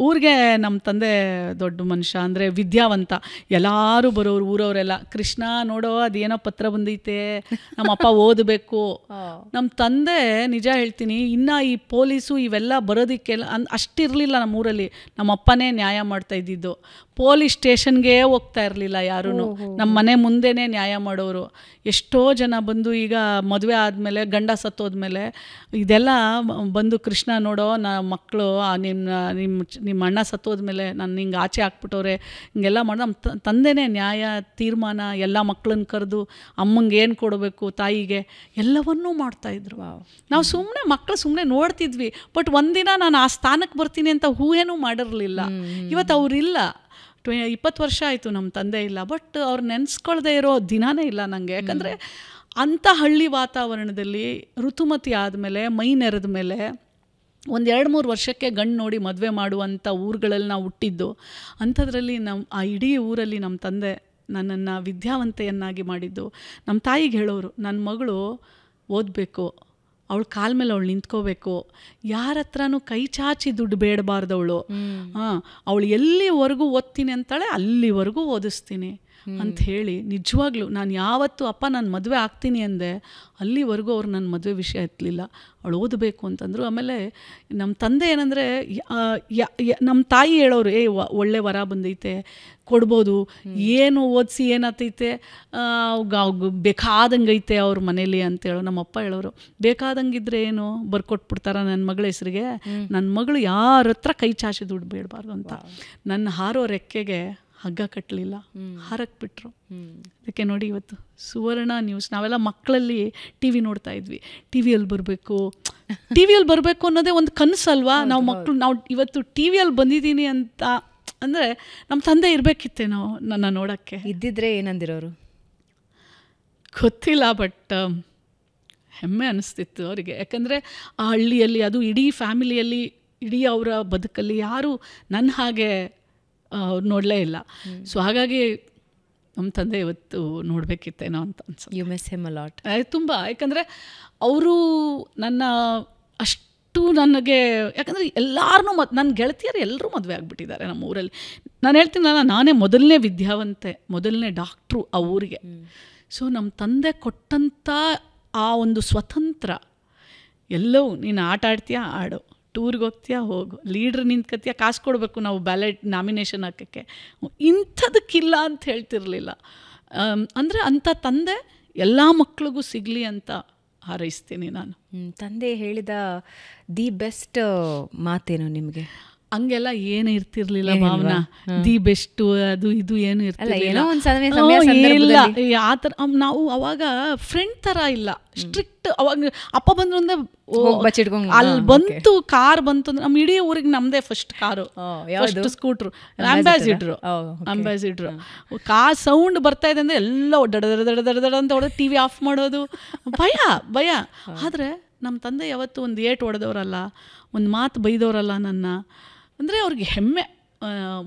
ಊರಿಗೆ ನಮ್ಮ ತಂದೆ ದೊಡ್ಡ ಮನುಷ್ಯ, ಅಂದರೆ ವಿದ್ಯಾವಂತ. ಎಲ್ಲರೂ ಬರೋರು ಊರವರೆಲ್ಲ, ಕೃಷ್ಣ ನೋಡೋ ಅದೇನೋ ಪತ್ರ ಬಂದೈತೆ, ನಮ್ಮಪ್ಪ ಓದಬೇಕು. ನಮ್ಮ ತಂದೆ ನಿಜ ಹೇಳ್ತೀನಿ, ಇನ್ನು ಈ ಪೊಲೀಸು ಇವೆಲ್ಲ ಬರೋದಕ್ಕೆಲ್ಲ ಅಷ್ಟಿರಲಿಲ್ಲ ನಮ್ಮೂರಲ್ಲಿ. ನಮ್ಮಪ್ಪನೇ ನ್ಯಾಯ ಮಾಡ್ತಾ ಇದ್ದಿದ್ದು. ಪೊಲೀಸ್ ಸ್ಟೇಷನ್ಗೆ ಹೋಗ್ತಾ ಇರಲಿಲ್ಲ ಯಾರೂ. ನಮ್ಮ ಮನೆ ಮುಂದೆನೇ ನ್ಯಾಯ ಮಾಡೋರು. ಎಷ್ಟೋ ಜನ ಬಂದು ಈಗ ಮದುವೆ ಆದಮೇಲೆ, ಗಂಡ ಸತ್ತೋದ್ಮೇಲೆ ಇದೆಲ್ಲ ಬಂದು, ಕೃಷ್ಣ ನೋಡೋ ಮಕ್ಕಳು ನಿಮ್ಮ ಅಣ್ಣ ಸತ್ತೋದ್ಮೇಲೆ ನಾನು ಹಿಂಗೆ ಆಚೆ ಹಾಕ್ಬಿಟ್ಟವ್ರೆ, ಹಿಂಗೆಲ್ಲ ಮಾಡಿ ನಮ್ಮ ತಂದೆನೇ ನ್ಯಾಯ ತೀರ್ಮಾನ ಎಲ್ಲ ಮಕ್ಕಳನ್ನ ಕರೆದು ಅಮ್ಮಂಗೆ ಏನು ಕೊಡಬೇಕು, ತಾಯಿಗೆ ಎಲ್ಲವನ್ನೂ ಮಾಡ್ತಾಯಿದ್ರು. ನಾವು ಸುಮ್ಮನೆ ಮಕ್ಕಳು ಸುಮ್ಮನೆ ನೋಡ್ತಿದ್ವಿ. ಬಟ್ ಒಂದಿನ ನಾನು ಆ ಸ್ಥಾನಕ್ಕೆ ಬರ್ತೀನಿ ಅಂತ ಊಹೆನೂ ಮಾಡಿರಲಿಲ್ಲ. ಇವತ್ತು ಅವರಿಲ್ಲ. 20 ವರ್ಷ ಆಯಿತು ನಮ್ಮ ತಂದೆ ಇಲ್ಲ. ಬಟ್ ಅವ್ರು ನೆನೆಸ್ಕೊಳ್ದೇ ಇರೋ ದಿನಾನೇ ಇಲ್ಲ ನನಗೆ. ಯಾಕಂದರೆ ಅಂಥ ಹಳ್ಳಿ ವಾತಾವರಣದಲ್ಲಿ ಋತುಮತಿ ಆದಮೇಲೆ, ಮೈ ನೆರೆದ ಮೇಲೆ, ಒಂದು 2-3 ವರ್ಷಕ್ಕೆ ಗಂಡು ನೋಡಿ ಮದುವೆ ಮಾಡುವಂಥ ಊರುಗಳಲ್ಲಿ ನಾವು ಹುಟ್ಟಿದ್ದು. ಅಂಥದ್ರಲ್ಲಿ ಆ ಇಡೀ ಊರಲ್ಲಿ ನಮ್ಮ ತಂದೆ ನನ್ನನ್ನು ವಿದ್ಯಾವಂತೆಯನ್ನಾಗಿ ಮಾಡಿದ್ದು. ನಮ್ಮ ತಾಯಿಗೆ ಹೇಳೋರು, ನನ್ನ ಮಗಳು ಓದಬೇಕು, ಅವಳು ಕಾಲ ಮೇಲೆ ಅವಳು ನಿಂತ್ಕೋಬೇಕು, ಯಾರ ಹತ್ರನೂ ಕೈ ಚಾಚಿ ದುಡ್ಡು ಬೇಡಬಾರ್ದವಳು. ಅವಳು ಎಲ್ಲಿವರೆಗೂ ಓದ್ತೀನಿ ಅಂತಾಳೆ ಅಲ್ಲಿವರೆಗೂ ಓದಿಸ್ತೀನಿ ಅಂತ ಹೇಳಿ, ನಿಜವಾಗ್ಲೂ ನಾನು ಯಾವತ್ತೂ ಅಪ್ಪ ನಾನು ಮದುವೆ ಆಗ್ತೀನಿ ಅಂದೆ, ಅಲ್ಲಿವರೆಗೂ ಅವ್ರು ನನ್ನ ಮದುವೆ ವಿಷಯ ಎತ್ತಲಿಲ್ಲ. ಅವಳು ಓದಬೇಕು ಅಂತಂದರು. ಆಮೇಲೆ ನಮ್ಮ ತಂದೆ ಏನಂದರೆ, ನಮ್ಮ ತಾಯಿ ಹೇಳೋರು, ಒಳ್ಳೆ ವರ ಬಂದೈತೆ ಕೊಡ್ಬೋದು, ಏನು ಓದಿಸಿ ಏನಾಗ್ತೈತೆ, ಬೇಕಾದಂಗೈತೆ ಅವ್ರ ಮನೇಲಿ ಅಂತೇಳೋ. ನಮ್ಮಪ್ಪ ಹೇಳೋರು, ಬೇಕಾದಂಗಿದ್ರೆ ಏನು ಬರ್ಕೊಟ್ಬಿಡ್ತಾರ ನನ್ನ ಮಗಳ ಹೆಸರಿಗೆ, ನನ್ನ ಮಗಳು ಯಾರ ಹತ್ರ ಕೈ ಚಾಚಿ ದುಡ್ಡು ಬೇಡಬಾರ್ದು ಅಂತ. ನನ್ನ ಹಾರೋ ರೆಕ್ಕೆಗೆ ಹಗ್ಗ ಕಟ್ಟಲಿಲ್ಲ, ಹಾರಕ್ಕೆ ಬಿಟ್ರು. ಅದಕ್ಕೆ ನೋಡಿ ಇವತ್ತು ಸುವರ್ಣ ನ್ಯೂಸ್. ನಾವೆಲ್ಲ ಮಕ್ಕಳಲ್ಲಿ ಟಿ ವಿ ನೋಡ್ತಾ ಇದ್ವಿ, ಟಿ ವಿಯಲ್ಲಿ ಬರಬೇಕು ಅನ್ನೋದೇ ಒಂದು ಕನಸಲ್ವಾ. ನಾವು ಮಕ್ಕಳು, ನಾವು ಇವತ್ತು ಟಿ ವಿಯಲ್ಲಿ ಬಂದಿದ್ದೀನಿ ಅಂತ ಅಂದರೆ ನಮ್ಮ ತಂದೆ ಇರಬೇಕಿತ್ತೆ ನಾವು ನನ್ನ ನೋಡೋಕ್ಕೆ. ಇದ್ದಿದ್ರೆ ಏನಂದಿರೋರು ಗೊತ್ತಿಲ್ಲ. ಬಟ್ ಹೆಮ್ಮೆ ಅನ್ನಿಸ್ತಿತ್ತು ಅವರಿಗೆ. ಯಾಕಂದರೆ ಆ ಹಳ್ಳಿಯಲ್ಲಿ, ಅದು ಇಡೀ ಫ್ಯಾಮಿಲಿಯಲ್ಲಿ, ಇಡೀ ಅವರ ಬದುಕಲ್ಲಿ ಯಾರೂ ನನ್ನ ಹಾಗೆ ಅವ್ರು ನೋಡಲೇ ಇಲ್ಲ. ಸೊ ಹಾಗಾಗಿ ನಮ್ಮ ತಂದೆ ಇವತ್ತು ನೋಡಬೇಕಿತ್ತೇನೋ ಅಂತ ಅನ್ಸುತ್ತೆ. You miss him a lot. ತುಂಬ. ಯಾಕಂದರೆ ಅವರು ನನ್ನ ಅಷ್ಟು ನನಗೆ, ಯಾಕಂದರೆ ಎಲ್ಲರೂ ನನ್ನ ಗೆಳತಿಯರು ಎಲ್ಲರೂ ಮದುವೆ ಆಗಿಬಿಟ್ಟಿದ್ದಾರೆ ನಮ್ಮ ಊರಲ್ಲಿ. ನಾನು ಹೇಳ್ತೀನಲ್ಲ, ನಾನೇ ಮೊದಲನೇ ವಿದ್ಯಾವಂತೆ, ಮೊದಲನೇ ಡಾಕ್ಟ್ರು ಆ ಊರಿಗೆ. ಸೊ ನಮ್ಮ ತಂದೆ ಕೊಟ್ಟಂಥ ಆ ಒಂದು ಸ್ವತಂತ್ರ, ಎಲ್ಲವೂ ನೀನು ಆಟ ಆಡ್ತೀಯಾ ಆಡು, ಟೂರ್ಗೆ ಹೋಗ್ತೀಯಾ ಹೋಗು, ಲೀಡ್ರ್ ನಿಂತ್ಕತ್ತೀಯ, ಕಾಸು ಕೊಡಬೇಕು ನಾವು ಬ್ಯಾಲೆಟ್ ನಾಮಿನೇಷನ್ ಹಾಕೋಕ್ಕೆ, ಇಂಥದಕ್ಕಿಲ್ಲ ಅಂತ ಹೇಳ್ತಿರ್ಲಿಲ್ಲ. ಅಂದರೆ ಅಂಥ ತಂದೆ ಎಲ್ಲ ಮಕ್ಳಿಗೂ ಸಿಗಲಿ ಅಂತ ಹಾರೈಸ್ತೀನಿ ನಾನು. ತಂದೆ ಹೇಳಿದ ದಿ ಬೆಸ್ಟ್ ಮಾತೇನು ನಿಮಗೆ? ಹಂಗೆಲ್ಲ ಏನು ಇರ್ತಿರ್ಲಿಲ್ಲ ಭಾವನಾ. ದಿ ಬೆಸ್ಟು ಅದು ಇದು ಏನು ಇರ್ತಿರ್ಲಿಲ್ಲ. ಆ ಥರ ನಾವು ಅವಾಗ ಫ್ರೆಂಡ್ ಥರ ಇಲ್ಲ, ಸ್ಟ್ರಿಕ್ಟ್. ಅವಾಗ ಅಪ್ಪ ಬಂದ್ರು ಅಂದ್ರೆ ಅಲ್ಲಿ ಬಂತು, ಕಾರ್ ಬಂತು ಅಂದ್ರೆ ನಮ್ಮ ಇಡೀ ಊರಿಗೆ ನಮ್ಮದೇ first car, first scooter, ambassador. Car sound ಬರ್ತಾ ಇದೆ ಅಂದರೆ ಎಲ್ಲ ದಡ ಅಂತ ಹೊಡೆದು ಟಿ ವಿ ಆಫ್ ಮಾಡೋದು, ಭಯ. ಆದರೆ ನಮ್ಮ ತಂದೆ ಯಾವತ್ತೂ ಒಂದು ಏಟು ಹೊಡೆದವರಲ್ಲ, ಒಂದು ಮಾತು ಬೈದವರಲ್ಲ ನನ್ನ. ಅಂದರೆ ಅವ್ರಿಗೆ ಹೆಮ್ಮೆ.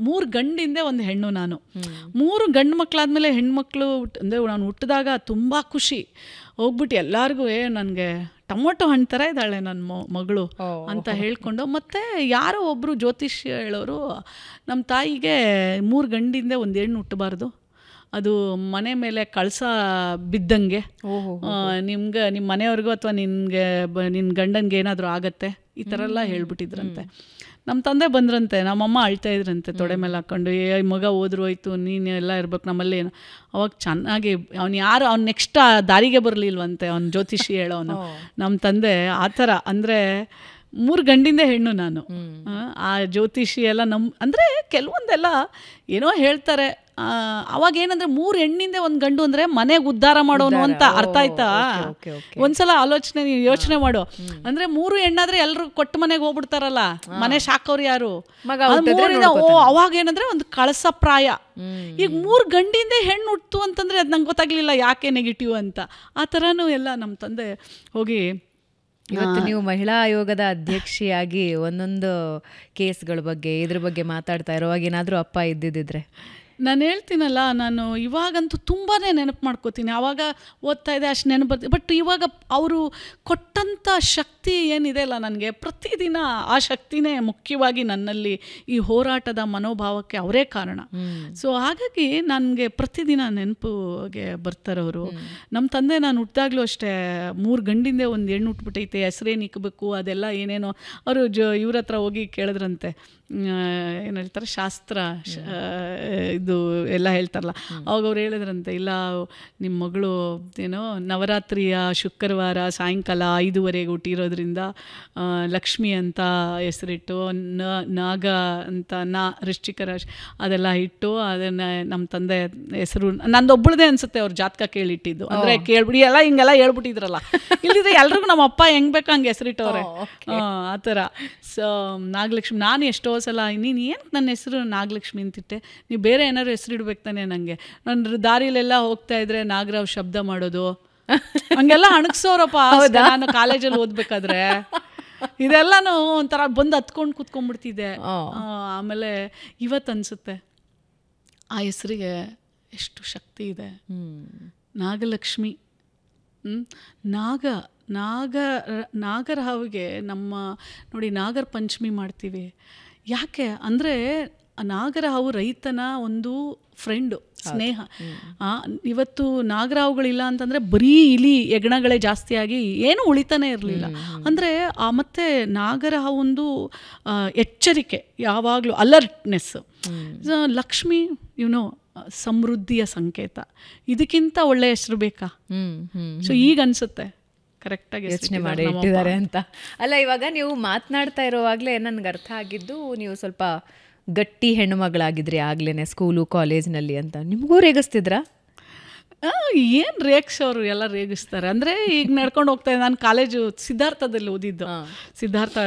3 ಗಂಡಿಂದೆ ಒಂದು ಹೆಣ್ಣು ನಾನು. 3 ಗಂಡು ಮಕ್ಕಳಾದಮೇಲೆ ಹೆಣ್ಮಕ್ಳು ಅಂದರೆ ನಾನು ಹುಟ್ಟಿದಾಗ ತುಂಬ ಖುಷಿ. ಹೋಗ್ಬಿಟ್ಟು ಎಲ್ಲರಿಗೂ ನನಗೆ ಟೊಮೊಟೊ ಹಣ್ಣು ಥರ ಇದ್ದಾಳೆ ನನ್ನ ಮಗಳು ಅಂತ ಹೇಳ್ಕೊಂಡು. ಮತ್ತು ಯಾರೋ ಒಬ್ಬರು ಜ್ಯೋತಿಷ್ಯ ಹೇಳೋರು, ನಮ್ಮ ತಾಯಿಗೆ 3 ಗಂಡಿಂದೆ ಒಂದು ಹೆಣ್ಣು ಹುಟ್ಟಬಾರ್ದು, ಅದು ಮನೆ ಮೇಲೆ ಕಳಸ ಬಿದ್ದಂಗೆ, ನಿಮ್ಗೆ ನಿಮ್ಮ ಮನೆಯವ್ರಿಗೂ ಅಥವಾ ನಿನ್ನ ಗಂಡನಿಗೆ ಏನಾದರೂ ಆಗತ್ತೆ, ಈ ಥರ ಎಲ್ಲ ಹೇಳ್ಬಿಟ್ಟಿದ್ರಂತೆ. ನಮ್ಮ ತಂದೆ ಬಂದ್ರಂತೆ, ನಮ್ಮಮ್ಮ ಅಳ್ತಾ ಇದ್ರಂತೆ ತೊಡೆ ಮೇಲೆ ಹಾಕ್ಕೊಂಡು, ಮಗ ಹೋದ್ರು ಹೋಯ್ತು, ನೀನು ಎಲ್ಲ ಇರ್ಬೇಕು ನಮ್ಮಲ್ಲಿ. ಅವಾಗ ಚೆನ್ನಾಗಿ ಅವ್ನು ನೆಕ್ಸ್ಟ್ ದಾರಿಗೆ ಬರಲಿಲ್ವಂತೆ, ಅವ್ನು ಜ್ಯೋತಿಷಿ ಹೇಳೋನು ನಮ್ಮ ತಂದೆ. ಆ ಥರ ಅಂದರೆ 3 ಗಂಡಿಂದೇ ಹೆಣ್ಣು ನಾನು. ಆ ಜ್ಯೋತಿಷಿ ಎಲ್ಲ ಅಂದರೆ ಕೆಲವೊಂದೆಲ್ಲ ಏನೋ ಹೇಳ್ತಾರೆ. ಅವಾಗ ಏನಂದ್ರೆ 3 ಹೆಣ್ಣಿಂದೆ 1 ಗಂಡು ಅಂದರೆ ಮನೆಗೆ ಉದ್ಧಾರ ಮಾಡೋನು ಅಂತ ಅರ್ಥ ಆಯ್ತಾ? ಒಂದ್ಸಲ ಯೋಚನೆ ಮಾಡು. ಅಂದರೆ 3 ಹೆಣ್ಣಾದ್ರೆ ಎಲ್ಲರೂ ಕೊಟ್ಟ ಮನೆಗೆ ಹೋಗ್ಬಿಡ್ತಾರಲ್ಲ, ಮನೆ ಶಾಕವ್ರು ಯಾರು? ಅವಾಗ ಏನಂದ್ರೆ ಒಂದು ಕಳಸಪ್ರಾಯ. ಈಗ 3 ಗಂಡಿಂದೆ ಹೆಣ್ಣು ಹುಟ್ಟು ಅಂತಂದ್ರೆ ಅದು ನಂಗೆ ಗೊತ್ತಾಗ್ಲಿಲ್ಲ ಯಾಕೆ ನೆಗೆಟಿವ್ ಅಂತ. ಆ ಥರನೂ ಎಲ್ಲ ನಮ್ಮ ತಂದೆ ಹೋಗಿ. ಇವತ್ತು ನೀವು ಮಹಿಳಾ ಆಯೋಗದ ಅಧ್ಯಕ್ಷಿಯಾಗಿ ಒಂದೊಂದು ಕೇಸ್ಗಳ ಬಗ್ಗೆ ಇದ್ರ ಬಗ್ಗೆ ಮಾತಾಡ್ತಾ ಇರುವಾಗ ಏನಾದರೂ ಅಪ್ಪ ಇದ್ದಿದ್ದಿದ್ರೆ? ನಾನು ಹೇಳ್ತೀನಲ್ಲ, ನಾನು ಇವಾಗಂತೂ ತುಂಬಾ ನೆನಪು ಮಾಡ್ಕೋತೀನಿ. ಆವಾಗ ಓದ್ತಾ ಇದೆ ಅಷ್ಟು ನೆನಪು ಬರ್ತೀವಿ. ಬಟ್ ಇವಾಗ ಅವರು ಕೊಟ್ಟಂಥ ಶಕ್ತಿ ಏನಿದೆ ಅಲ್ಲ ನನಗೆ, ಪ್ರತಿದಿನ ಆ ಶಕ್ತಿನೇ ಮುಖ್ಯವಾಗಿ ನನ್ನಲ್ಲಿ ಈ ಹೋರಾಟದ ಮನೋಭಾವಕ್ಕೆ ಅವರೇ ಕಾರಣ. ಸೊ ಹಾಗಾಗಿ ನನಗೆ ಪ್ರತಿದಿನ ನೆನಪಿಗೆ ಬರ್ತಾರವರು. ನಮ್ಮ ತಂದೆ ನಾನು ಹುಟ್ಟಿದಾಗಲೂ ಅಷ್ಟೇ 3 ಗಂಡಿಂದೆ ಒಂದು ಹೆಣ್ಣು ಹುಟ್ಬಿಟ್ಟೈತೆ, ಹೆಸರೇನು ಇಕ್ಕಬೇಕು ಅದೆಲ್ಲ ಏನೇನೋ ಅವರು ಇವ್ರ ಹತ್ರ ಹೋಗಿ ಕೇಳಿದ್ರಂತೆ. ಏನು ಹೇಳ್ತಾರೆ, ಶಾಸ್ತ್ರ ಇದು ಎಲ್ಲ ಹೇಳ್ತಾರಲ್ಲ, ಅವಾಗ ಅವ್ರು ಹೇಳಿದ್ರಂತೆ, ಇಲ್ಲ ನಿಮ್ಮ ಮಗಳು ಏನೋ ನವರಾತ್ರಿಯ ಶುಕ್ರವಾರ ಸಾಯಂಕಾಲ 5:15 ಹುಟ್ಟಿರೋದ್ರಿಂದ ಲಕ್ಷ್ಮಿ ಅಂತ ಹೆಸರಿಟ್ಟು, ನಾಗ ಅಂತ ವೃಶ್ಚಿಕ ರಾಶಿ ಅದೆಲ್ಲ ಇಟ್ಟು ಅದನ್ನು ನಮ್ಮ ತಂದೆ ಹೆಸರು ನಂದೊಬ್ಬಳದೇ ಅನಿಸುತ್ತೆ ಅವ್ರ ಜಾತಕ ಕೇಳಿಟ್ಟಿದ್ದು. ಅಂದರೆ ಕೇಳ್ಬಿಡಿ ಎಲ್ಲ ಹಿಂಗೆಲ್ಲ ಹೇಳ್ಬಿಟ್ಟಿದ್ರಲ್ಲ, ಇಲ್ಲಿದ್ರೆ ಎಲ್ರಿಗೂ ನಮ್ಮ ಅಪ್ಪ ಹೆಂಗೆ ಬೇಕೋ ಹಂಗೆ ಹೆಸರಿಟ್ಟವ್ರೆ ಆ ಥರ. ಸೊ ನಾಗಲಕ್ಷ್ಮಿ, ನಾನು ಎಷ್ಟೋ ಸಲ ನೀನು ಏನು ನನ್ನ ಹೆಸರು ನಾಗಲಕ್ಷ್ಮಿ ಅಂತಿಟ್ಟೆ, ನೀವು ಬೇರೆ ಏನಾದ್ರು ಹೆಸರು ಇಡ್ಬೇಕು ತಾನೆ ನನಗೆ. ನನ್ನ ದಾರಿಲೆಲ್ಲ ಹೋಗ್ತಾ ಇದ್ರೆ ನಾಗರಾವ್ ಶಬ್ದ ಮಾಡೋದು ಹಂಗೆಲ್ಲ ಅಣಗ್ಸೋರಪ್ಪ ನಾನು ಕಾಲೇಜಲ್ಲಿ ಓದ್ಬೇಕಾದ್ರೆ. ಇದೆಲ್ಲನೂ ಒಂಥರ ಬಂದು ಹತ್ಕೊಂಡು ಕೂತ್ಕೊಂಡ್ಬಿಡ್ತಿದ್ದೆ. ಆಮೇಲೆ ಇವತ್ತು ಅನಿಸುತ್ತೆ ಆ ಹೆಸರಿಗೆ ಎಷ್ಟು ಶಕ್ತಿ ಇದೆ. ನಾಗಲಕ್ಷ್ಮಿ, ನಾಗರ ಹಾವಿಗೆ ನಮ್ಮ ನೋಡಿ ನಾಗರ ಪಂಚಮಿ ಮಾಡ್ತೀವಿ. ಯಾಕೆ ಅಂದರೆ ನಾಗರ ಹಾವು ರೈತನ ಒಂದು ಫ್ರೆಂಡು, ಸ್ನೇಹ. ಇವತ್ತು ನಾಗರ ಹಾವುಗಳಿಲ್ಲ ಅಂತಂದರೆ ಬರೀ ಇಲಿ ಹೆಗ್ಣಗಳೇ ಜಾಸ್ತಿಯಾಗಿ ಏನೂ ಉಳಿತಾನೆ ಇರಲಿಲ್ಲ. ಅಂದರೆ ಮತ್ತು ನಾಗರ ಹಾವು ಒಂದು ಎಚ್ಚರಿಕೆ, ಯಾವಾಗಲೂ ಅಲರ್ಟ್ನೆಸ್. ಲಕ್ಷ್ಮಿ ಸಮೃದ್ಧಿಯ ಸಂಕೇತ. ಇದಕ್ಕಿಂತ ಒಳ್ಳೆ ಹೆಸರು ಬೇಕಾ? ಸೊ ಈಗ ಅನಿಸುತ್ತೆ ಕರೆಕ್ಟಾಗಿ ಯೋಚನೆ ಮಾಡಿ ಇಟ್ಟಿದ್ದಾರೆ ಅಂತ. ಅಲ್ಲ, ಇವಾಗ ನೀವು ಮಾತನಾಡ್ತಾ ಇರೋವಾಗಲೇ ನನಗೆ ಅರ್ಥ ಆಗಿದ್ದು, ನೀವು ಸ್ವಲ್ಪ ಗಟ್ಟಿ ಹೆಣ್ಣು ಮಗಳಾಗಿದ್ರಿ ಆಗ್ಲೇ ಸ್ಕೂಲು ಕಾಲೇಜ್ನಲ್ಲಿ ಅಂತ. ನಿಮಗೂ ರೇಗಿಸ್ತಿದ್ರಾ? ಏನು ರೇಗಿಸೋರು ಎಲ್ಲ ರೇಗಿಸ್ತಾರೆ. ಅಂದರೆ ಈಗ ನಡ್ಕೊಂಡು ಹೋಗ್ತಾ ಇದ್ದೆ, ನಾನು ಕಾಲೇಜು ಸಿದ್ಧಾರ್ಥದಲ್ಲಿ ಓದಿದ್ದು, ಸಿದ್ಧಾರ್ಥ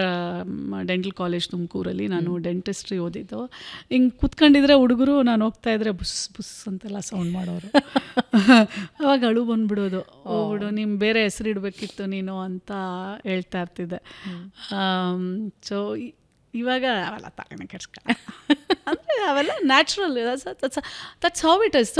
ಡೆಂಟಲ್ ಕಾಲೇಜ್ ತುಮಕೂರಲ್ಲಿ ನಾನು ಡೆಂಟಿಸ್ಟ್ರಿ ಓದಿದ್ದು. ಹಿಂಗೆ ಕೂತ್ಕೊಂಡಿದ್ರೆ ಹುಡುಗರು ನಾನು ಹೋಗ್ತಾ ಇದ್ರೆ ಬುಸ್ ಬುಸ್ ಅಂತೆಲ್ಲ ಸೌಂಡ್ ಮಾಡೋರು. ಅವಾಗ ಅಳು ಬಂದ್ಬಿಡೋದು, ಹೋಗ್ಬಿಡು ನಿಮ್ಮ ಬೇರೆ ಹೆಸರು ಇಡಬೇಕಿತ್ತು ನೀನು ಅಂತ ಹೇಳ್ತಾ ಇರ್ತಿದ್ದೆ. ಸೊ ಇವಾಗ ಅವೆಲ್ಲ ತಲೆನೇ ಕೆಡ್ಸ್ಕ ಅಂದರೆ ಅವೆಲ್ಲ natural, that's how it is.